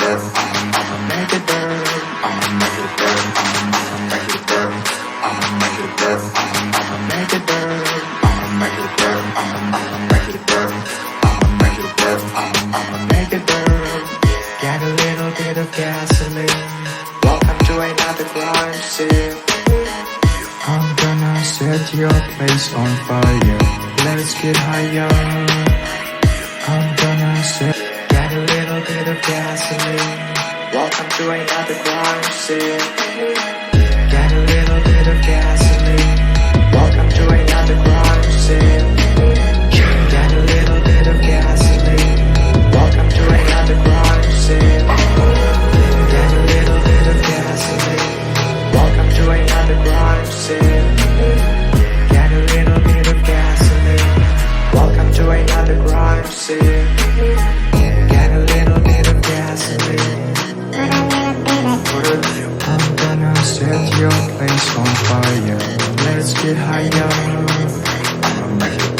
burn, I'ma make it burn, I'ma make it burn, I'ma make it burn, I'ma make it burn, I'ma make it burn, I'ma make it burn, I'ma make it burn, I'ma make it burn, I'ma make it burn. Get a little bit of gasoline. Welcome to another crime scene. I'm gonna set your place on fire. Let's get higher. I'm gonna get a little bit of gasoline. Welcome to another crime scene. Get a little bit of gasoline. Welcome to another crime scene. Get a little bit of gasoline. Welcome to another crime scene. Get a little bit of gasoline. Welcome to another crime scene. Get a little bit of gasoline. Welcome to another crime scene. Get a little bit of gasoline. I'm gonna set your place on fire. Let's get higher. I'ma make it